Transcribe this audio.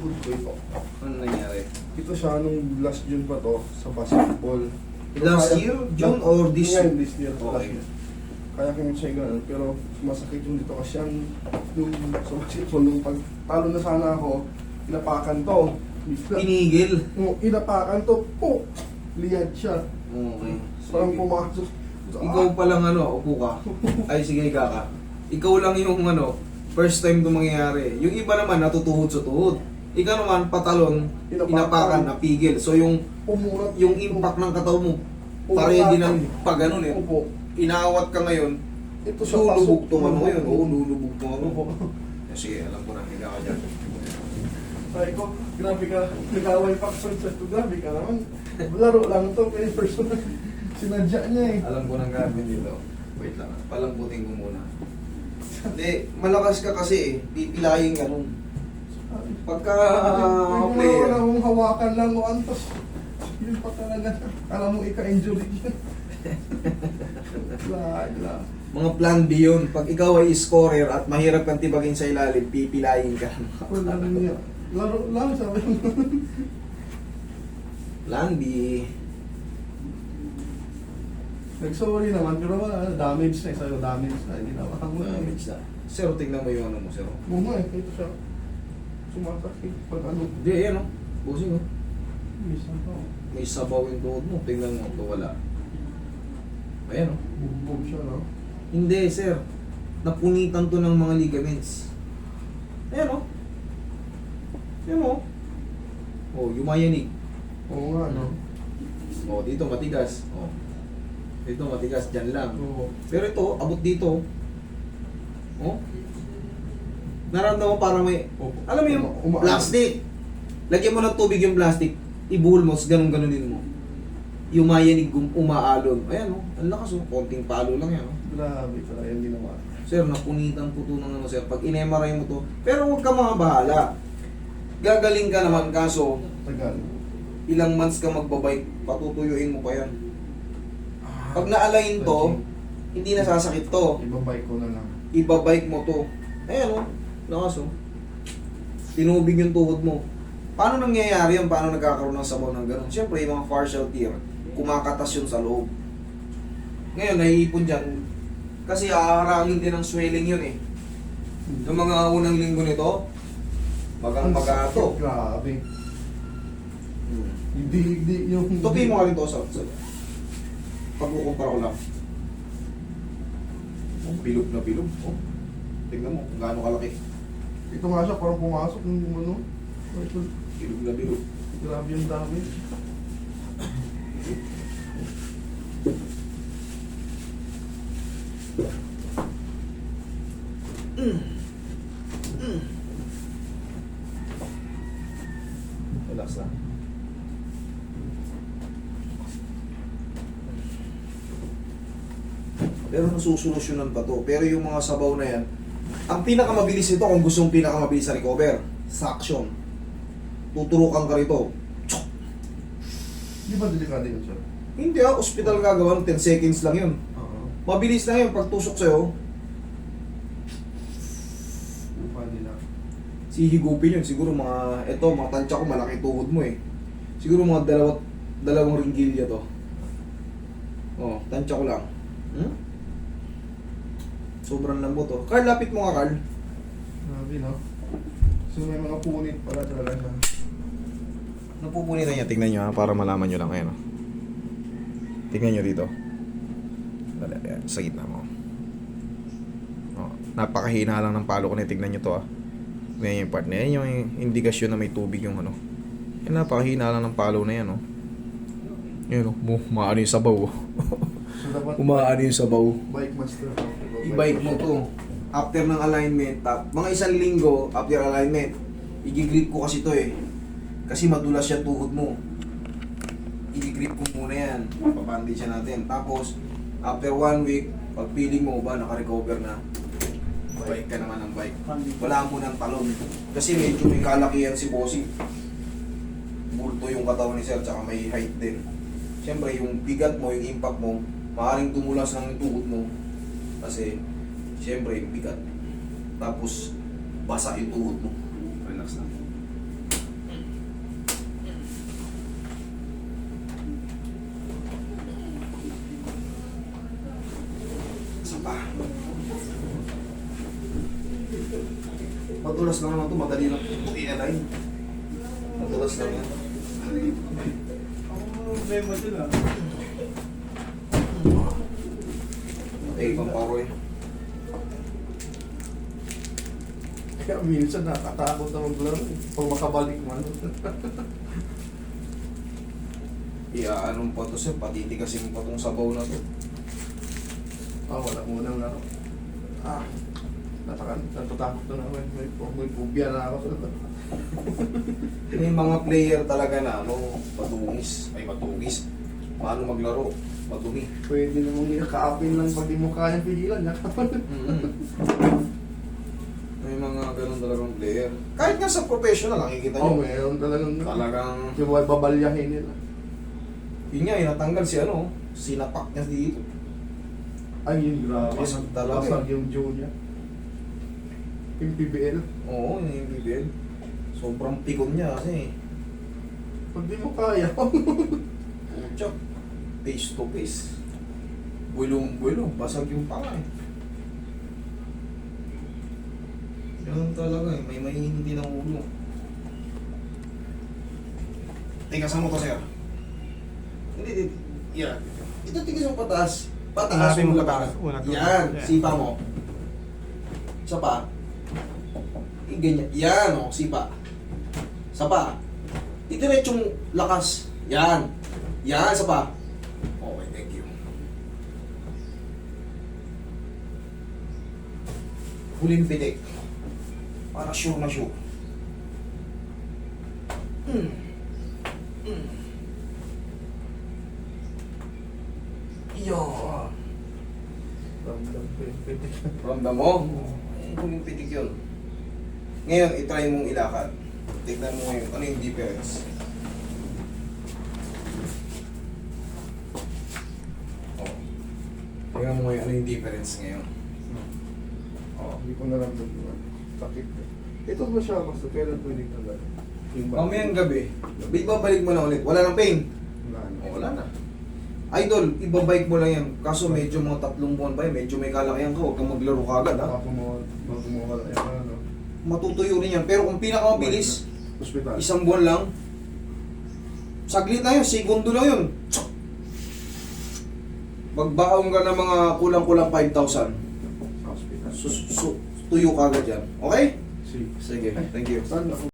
tuhod ko ito. Ano nangyari? Ito siya nung last June pa to sa basketball. Pero Last kaya- year? June or this year? Yeah, this year. Last Okay. year. Kaya ko siya ganun, pero masakit yung dito kasi yung sa basketball, nung pag talo na sana ako, inapakan to. Pinigil. Inapakan to, liyad siya. Okay. Parang Sige. pumasok. Ikaw pa lang upo ka. Ay sige ka. Ikaw lang yung first time ito mangyayari. Yung iba naman natutuhod sa tuhod. Ikaw naman patalon, inapakan, napigil. So yung Umurat. impact ng katawan mo, pareho din ng pag ganun eh. Opo. Inaawat ka ngayon, Ito siya lulubog to ano Opo. ngayon. Oo, lulubog to ano. Opo. Sige, alam ko na, higa ka dyan. Sabi ko, grabe ka, nag-away pa ako sa ito, grabe ka naman. Laro lang to, kaya personal. Sinadya niya eh. Alam ko nang gagawin dito. Wait lang, palambutin ko muna. Hindi, malakas ka kasi eh. Pipilayin ka nun. Pagka May player, wala akong hawakan lang o antos. Yun pa talaga. Alam mo, ika-injury niya. Wala. mga plan B yun. Pag ikaw ay scorer at mahirap kang tibagin sa ilalim, pipilayin ka. Wala niya. Laro lang, sabi mo. Plan B. Nag-sorry naman, pero wala. Damage na. Sa'yo, damage na. Ginawa mo na. Damage na. Sir, tingnan mo yung ano mo, sir. Bunga eh. Ito siya. Sumasakit. Pag ano. Hindi, ayan o. Busing o. Minsan pa. May sabaw yung tuhod mo. Tingnan mo, ito wala. Ayan o. Bugbog siya, no? Hindi, sir. Napunitan to ng mga ligaments. Ayan o. Ayan o. O, yumayanig. Oo nga, no? O, dito matigas. O. Dito matigas, dyan lang. Oo. Pero ito, abot dito. O. Naramdaman mo parang may... Opo. Alam mo yung Uma- plastic. Lagyan mo ng tubig yung plastic. Ibuhol mo, ganun-ganunin mo. Yumayanig, umaalon. Ayan o, ang lakas o. Konting palo lang yan o. Grabe pala yung ginawa. Sir, napunitan po ito ng ano sir. Pag in-MRI mo to, pero huwag ka mga bahala. Gagaling ka naman kaso, Tagal. ilang months ka magbabike, patutuyuin mo pa yan. Pag na-align to, hindi na sasakit to. Ibabike ko na lang. Ibabike mo to. Ayan o, lakas o. Tinubig yung tuhod mo. Paano nangyayari yun? Paano nagkakaroon ng sabaw ng gano'n? Siyempre, yung mga partial tear, kumakatas yun sa loob. Ngayon, naiipon dyan. Kasi aarangin din ng swelling yun eh. Yung mga unang linggo nito, magang magato. Grabe. Hindi yung... Tupi mo ka rin to sa pagkukumpara ko lang. Oh, bilog na bilog. Oh. Tingnan mo kung gaano kalaki. Ito nga siya, parang pumasok ng ano. Ito, Bilog na bilog. grabe yung dami. Relax lang. Pero nasusolusyonan pa to. Pero yung mga sabaw na yan, ang pinakamabilis ito kung gusto mong pinakamabilis sa recover, suction. Tuturukan ka rito. Di ba delikado yun, sir? Hindi hospital gagawa ng 10 seconds lang yun. Oo. Mabilis na yun pag tusok sa'yo, Upa nila. sihigupin yun. Siguro mga tansya ko, malaki tuhod mo eh. Siguro mga dalawang ringgilya to. Oh, tansya ko lang. Sobrang lambot oh. Carl, lapit mo nga, Carl. Grabe, no? So may mga punit pala talaga siya. Napupunitan niya. Tingnan nyo ha, para malaman nyo lang. Ayan oh. Tingnan nyo dito. Dali, ayan, sa gitna mo. Oh, napakahina lang ng palo ko na. Tingnan nyo to ha. Tingnan yung part na yan. Yung indikasyon na may tubig yung ano. Yan, napakahina lang ng palo na yan oh. Yan oh. Umaano yung sabaw oh. So dapat Umaano yung sabaw. bike master. I-bike mo to. After ng alignment, mga isang linggo after alignment, i-grip ko kasi to eh. Kasi madulas siya tuhod mo. I-grip ko muna yan. Papandage siya natin. Tapos, after 1 week, pag feeling mo ba naka-recover na, bike ka naman ng bike. Wala mo ng talon. Kasi medyo may kalakihan si Bossy. Bulto yung katawan ni Sir, tsaka may height din. Siyempre, yung bigat mo, yung impact mo, maaaring tumulas ng tuhod mo. Kasi, siyempre, yung bigat. Tapos, basa yung tuhod mo. Relax lang. Madulas lang naman ito, madali lang i-align. Madulas lang yan. Ako problema sila. Ibang paro eh. Kaya minsan nakatakot na maglaro. Pag makabalik man. Anong pa to siya, patitigasin pa tong sabaw na to. Wala munang laro. Natatakot na naman. May phobia na ako. May mga player talaga na patungis. Paano maglaro? Madumi. Pwede namang ikaapin lang pag di mo kaya pigilan. May mga ganun talagang player. Kahit nga sa professional, nakikita nyo. Meron talagang yung babalyahin nila. Yun nga, natanggal sinapak niya dito. Ay, yun grabe. Basag talaga Basag yung jaw niya. Yung PBL. Oo, yun yung BBL. Sobrang pikon niya kasi. Pag di mo kaya. Puchak. Face to face. Bulong, basag yung panga eh. Ganun talaga eh, may hindi ng ulo. Tigasan mo to, sir. Hindi. Yan. Ito tigas mo pataas. Pataas Hanapin mo mo pataas. pataas. Yan, Yeah. sipa mo. Isa pa. Ganyan. Yan sipa. Isa pa. Idiretsong lakas. Yan. Yan, isa pa. Okay, thank you. Huling pitik. Para sure na sure. Yo. Ramdam ko yung pitik. Ramdam mo? Huling pitik yun. Ngayon, itry mong ilakad. Tignan mo ngayon, ano yung difference? Tignan mo ngayon, ano yung difference ngayon? Hindi ko naramdaman. Sakit. Ito ba siya basta kailan pwede tanggal? Mamayang gabi, ibabalik mo na ulit. Wala nang pain. Wala na. Wala na. Idol, ibabike mo lang yan. Kaso medyo mga 3 buwan pa yan, medyo may kalakihan ka, huwag kang maglaro kagad ha. Baka mo wala yan ano. Matutuyo rin yan. Pero kung pinakamabilis, Hospital. 1 buwan lang, saglit na yun, segundo lang yun. Magbaon ka ng mga kulang-kulang 5,000. Sa hospital. Tuyo kagad yan. Okay? Si. Sige, thank you. Saan ako?